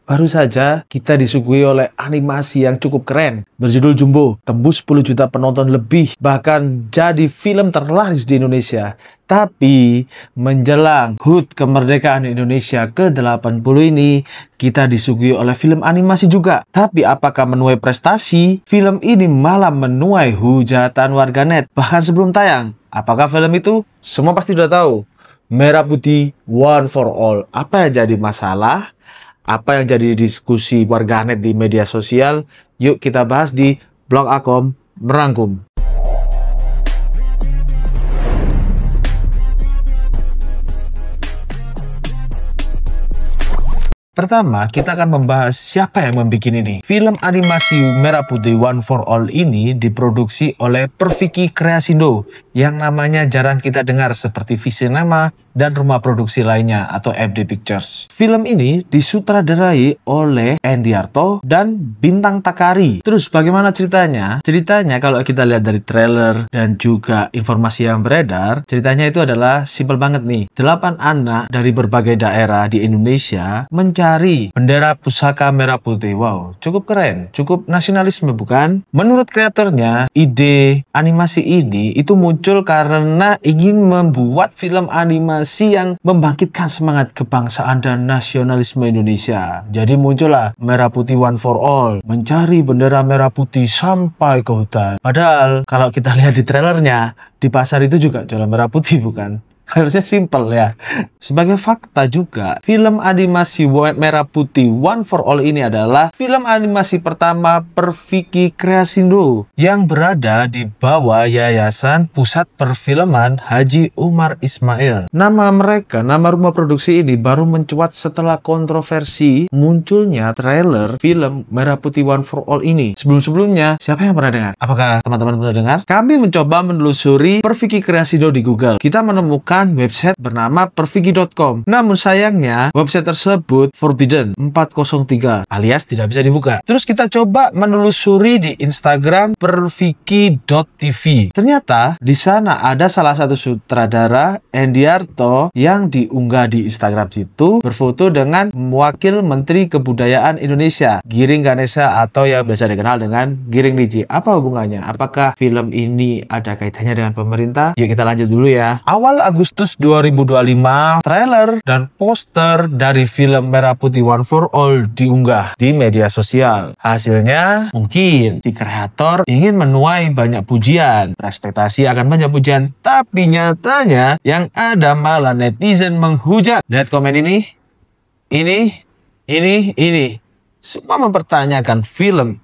Baru saja kita disuguhi oleh animasi yang cukup keren berjudul Jumbo, tembus 10 juta penonton lebih, bahkan jadi film terlaris di Indonesia. Tapi menjelang HUT kemerdekaan Indonesia ke-80 ini, kita disuguhi oleh film animasi juga. Tapi apakah menuai prestasi? Film ini malah menuai hujatan warganet. Bahkan sebelum tayang, apakah film itu? Semua pasti udah tahu. Merah Putih One for All. Apa yang jadi masalah? Apa yang jadi diskusi warganet di media sosial? Yuk kita bahas di Blog Akom Merangkum. Pertama, kita akan membahas siapa yang membuat ini. Film animasi Merah Putih One for All ini diproduksi oleh Perfiki Kreasindo yang namanya jarang kita dengar seperti Visinema dan rumah produksi lainnya atau FD Pictures. Film ini disutradarai oleh Endiarto dan Bintang Takari. Terus bagaimana ceritanya? Ceritanya kalau kita lihat dari trailer dan juga informasi yang beredar, ceritanya itu adalah simpel banget nih. 8 anak dari berbagai daerah di Indonesia mencari bendera pusaka merah putih. Wow, cukup keren, cukup nasionalisme bukan? Menurut kreatornya, ide animasi ini itu muncul karena ingin membuat film animasi yang membangkitkan semangat kebangsaan dan nasionalisme Indonesia. Jadi muncullah Merah Putih One for All, mencari bendera merah putih sampai ke hutan. Padahal kalau kita lihat di trailernya, di pasar itu juga jualan merah putih bukan? Harusnya simple ya. Sebagai fakta juga, film animasi Merah Putih One for All ini adalah film animasi pertama Perfiki Kreasindo yang berada di bawah Yayasan Pusat Perfilman Haji Umar Ismail. Nama mereka, nama rumah produksi ini baru mencuat setelah kontroversi munculnya trailer film Merah Putih One for All ini. Sebelum-sebelumnya, siapa yang pernah dengar? Apakah teman-teman pernah dengar? Kami mencoba menelusuri Perfiki Kreasindo di Google. Kita menemukan website bernama perfiki.com. Namun sayangnya website tersebut forbidden 403 alias tidak bisa dibuka. Terus kita coba menelusuri di Instagram perfiki.tv. Ternyata di sana ada salah satu sutradara Endiarto yang diunggah di Instagram situ berfoto dengan wakil Menteri Kebudayaan Indonesia Giring Ganesha atau yang biasa dikenal dengan Giring Niji. Apa hubungannya? Apakah film ini ada kaitannya dengan pemerintah? Yuk kita lanjut dulu ya. Awal Agustus 2025, trailer dan poster dari film Merah Putih One for All diunggah di media sosial. Hasilnya, mungkin si kreator ingin menuai banyak pujian, berekspektasi akan banyak pujian, tapi nyatanya yang ada malah netizen menghujat. Lihat komen ini. Semua mempertanyakan film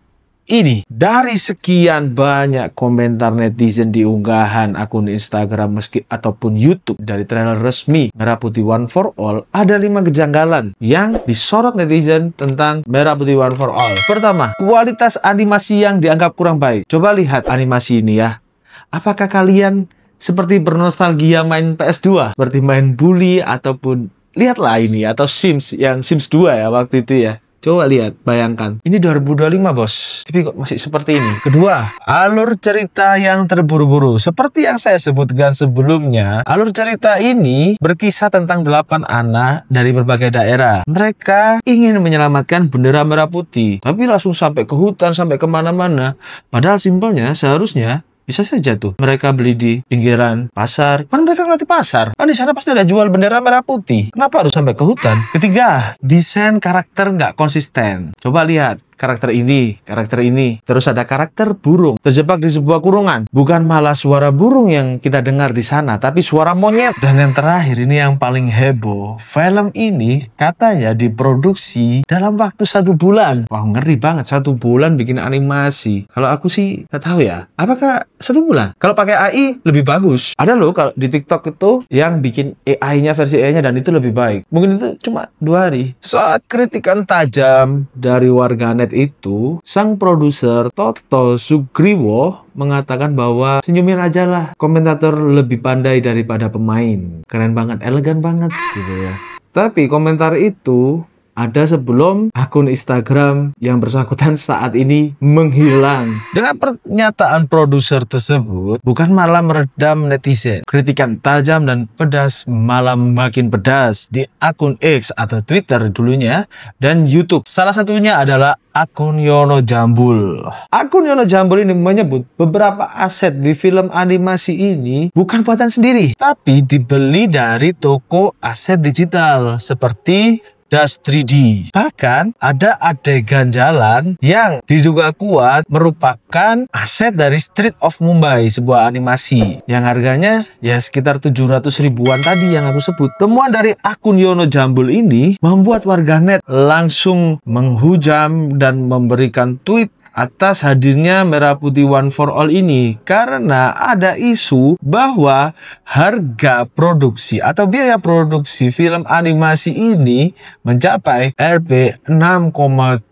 ini. Dari sekian banyak komentar netizen di unggahan akun Instagram ataupun YouTube dari trailer resmi Merah Putih One for All, ada 5 kejanggalan yang disorot netizen tentang Merah Putih One for All. Pertama, kualitas animasi yang dianggap kurang baik. Coba lihat animasi ini ya. Apakah kalian seperti bernostalgia main PS2? Seperti main Bully ataupun lihatlah ini atau Sims yang Sims 2 ya waktu itu ya. Coba lihat, bayangkan. Ini 2025 bos, tapi kok masih seperti ini. Kedua, alur cerita yang terburu-buru. Seperti yang saya sebutkan sebelumnya, alur cerita ini berkisah tentang 8 anak dari berbagai daerah. Mereka ingin menyelamatkan bendera merah putih, tapi langsung sampai ke hutan, sampai kemana-mana. Padahal simpelnya seharusnya bisa saja tuh mereka beli di pinggiran pasar. Kan mereka ngeliat di pasar. Kan di sana pasti ada jual bendera merah putih. Kenapa harus sampai ke hutan? Ketiga, desain karakter nggak konsisten. Coba lihat. Karakter ini. Terus ada karakter burung terjebak di sebuah kurungan. Bukan malah suara burung yang kita dengar di sana, tapi suara monyet. Dan yang terakhir ini yang paling heboh. Film ini katanya diproduksi dalam waktu 1 bulan. Wah, ngeri banget 1 bulan bikin animasi. Kalau aku sih nggak tahu ya. Apakah 1 bulan? Kalau pakai AI lebih bagus. Ada loh kalau di TikTok itu yang bikin AI-nya versi AI-nya dan itu lebih baik. Mungkin itu cuma 2 hari. Saat kritikan tajam dari warganet itu, sang produser Toto Sugriwo mengatakan bahwa senyumin aja lah, komentator lebih pandai daripada pemain. Keren banget, elegan banget gitu ya. Tapi komentar itu ada sebelum akun Instagram yang bersangkutan saat ini menghilang. Dengan pernyataan produser tersebut, bukan malah meredam netizen. Kritikan tajam dan pedas malah makin pedas di akun X atau Twitter dulunya dan YouTube. Salah satunya adalah akun Yono Jambul. Akun Yono Jambul ini menyebut beberapa aset di film animasi ini bukan buatan sendiri, tapi dibeli dari toko aset digital seperti Das 3D. Bahkan ada adegan jalan yang diduga kuat merupakan aset dari Street of Mumbai, sebuah animasi yang harganya ya sekitar 700 ribuan tadi yang aku sebut. Temuan dari akun Yono Jambul ini membuat warganet langsung menghujam dan memberikan tweet atas hadirnya Merah Putih One for All ini karena ada isu bahwa harga produksi atau biaya produksi film animasi ini mencapai Rp 6,7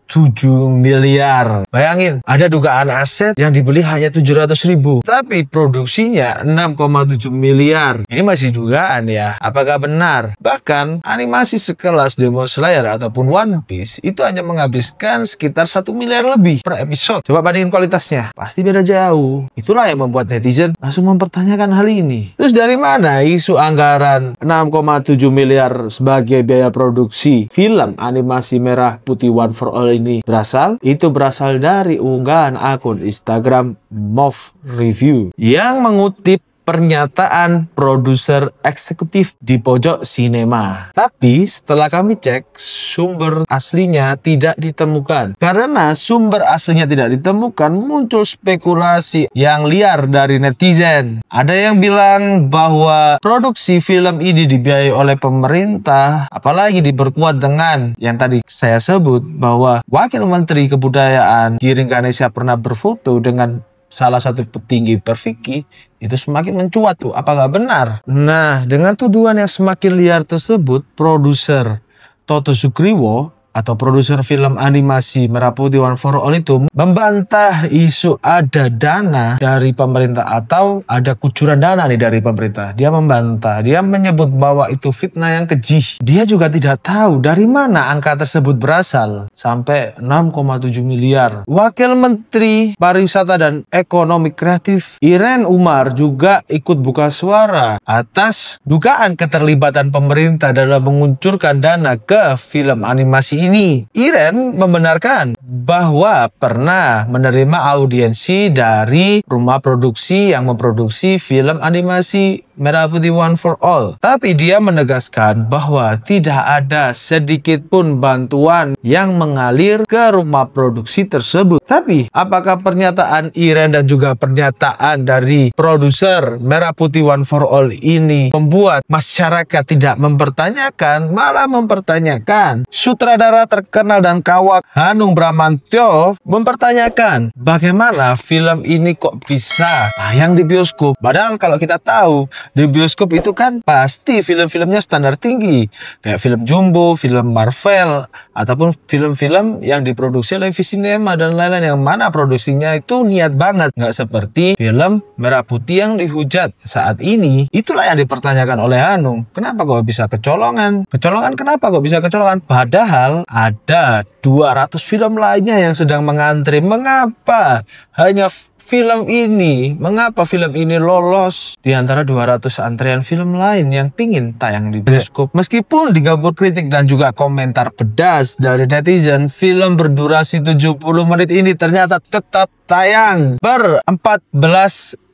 miliar. Bayangin, ada dugaan aset yang dibeli hanya 700 ribu, tapi produksinya 6,7 miliar. Ini masih dugaan ya, apakah benar? Bahkan animasi sekelas Demon Slayer ataupun One Piece itu hanya menghabiskan sekitar 1 miliar lebih per episode. Coba bandingin kualitasnya, pasti beda jauh. Itulah yang membuat netizen langsung mempertanyakan hal ini. Terus dari mana isu anggaran 6,7 miliar sebagai biaya produksi film animasi Merah Putih One for All ini berasal? Itu berasal dari unggahan akun Instagram Mov Review yang mengutip pernyataan produser eksekutif di pojok sinema. Tapi setelah kami cek, sumber aslinya tidak ditemukan. Karena sumber aslinya tidak ditemukan, muncul spekulasi yang liar dari netizen. Ada yang bilang bahwa produksi film ini dibiayai oleh pemerintah, apalagi diperkuat dengan yang tadi saya sebut bahwa Wakil Menteri Kebudayaan Giring Ganesha pernah berfoto dengan salah satu petinggi Perfiki. Itu semakin mencuat tuh, apakah benar? Nah, dengan tuduhan yang semakin liar tersebut, produser Toto Sugriwo atau produser film animasi Merah Putih One for All itu membantah isu ada dana dari pemerintah atau ada kucuran dana nih dari pemerintah. Dia membantah, dia menyebut bahwa itu fitnah yang keji. Dia juga tidak tahu dari mana angka tersebut berasal sampai 6,7 miliar. Wakil Menteri Pariwisata dan Ekonomi Kreatif Iren Umar juga ikut buka suara atas dugaan keterlibatan pemerintah dalam menguncurkan dana ke film animasi ini. Iren membenarkan bahwa pernah menerima audiensi dari rumah produksi yang memproduksi film animasi Merah Putih One for All. Tapi dia menegaskan bahwa tidak ada sedikit pun bantuan yang mengalir ke rumah produksi tersebut. Tapi apakah pernyataan Iren dan juga pernyataan dari produser Merah Putih One for All ini membuat masyarakat tidak mempertanyakan, malah mempertanyakan? Sutradara terkenal dan kawak Hanung Bramantyo mempertanyakan bagaimana film ini kok bisa tayang di bioskop. Padahal kalau kita tahu di bioskop itu kan pasti film-filmnya standar tinggi, kayak film Jumbo, film Marvel, ataupun film-film yang diproduksi oleh Visinema dan lain-lain, yang mana produksinya itu niat banget, nggak seperti film Merah Putih yang dihujat saat ini. Itulah yang dipertanyakan oleh Hanung, kenapa kok bisa kecolongan? Kecolongan kenapa kok bisa kecolongan? Padahal ada 200 film lainnya yang sedang mengantri. Mengapa hanya film ini, mengapa film ini lolos di antara 200 antrian film lain yang pingin tayang di bioskop? Meskipun digabur kritik dan juga komentar pedas dari netizen, film berdurasi 70 menit ini ternyata tetap tayang per 14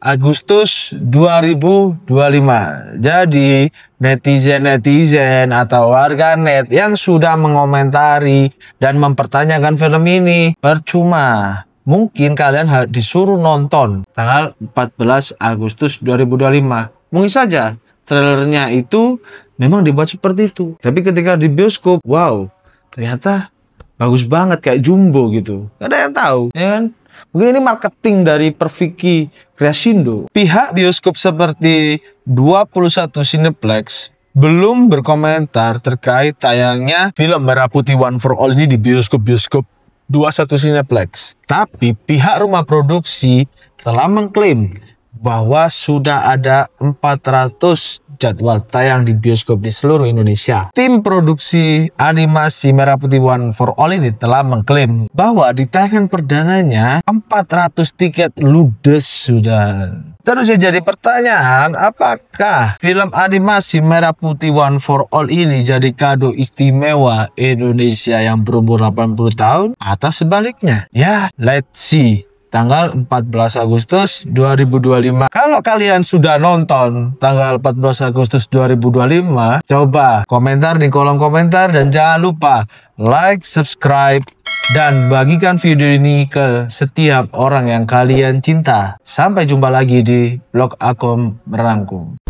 Agustus 2025. Jadi netizen-netizen atau warganet yang sudah mengomentari dan mempertanyakan film ini percuma. Mungkin kalian disuruh nonton tanggal 14 Agustus 2025. Mungkin saja trailernya itu memang dibuat seperti itu. Tapi ketika di bioskop, wow, ternyata bagus banget kayak Jumbo gitu. Gak ada yang tahu, ya kan? Mungkin ini marketing dari Perfiki Creasindo. Pihak bioskop seperti 21 Cineplex belum berkomentar terkait tayangnya film Merah Putih One for All ini di bioskop-bioskop 21 Cineplex. Tapi pihak rumah produksi telah mengklaim bahwa sudah ada 400 jadwal tayang di bioskop di seluruh Indonesia. Tim produksi animasi Merah Putih One for All ini telah mengklaim bahwa di tayangan perdananya 400 tiket ludes sudah. Terus yang jadi pertanyaan, apakah film animasi Merah Putih One for All ini jadi kado istimewa Indonesia yang berumur 80 tahun atau sebaliknya? Ya, let's see. Tanggal 14 Agustus 2025. Kalau kalian sudah nonton tanggal 14 Agustus 2025, coba komentar di kolom komentar dan jangan lupa like, subscribe, dan bagikan video ini ke setiap orang yang kalian cinta. Sampai jumpa lagi di vlog Akom Merangkum.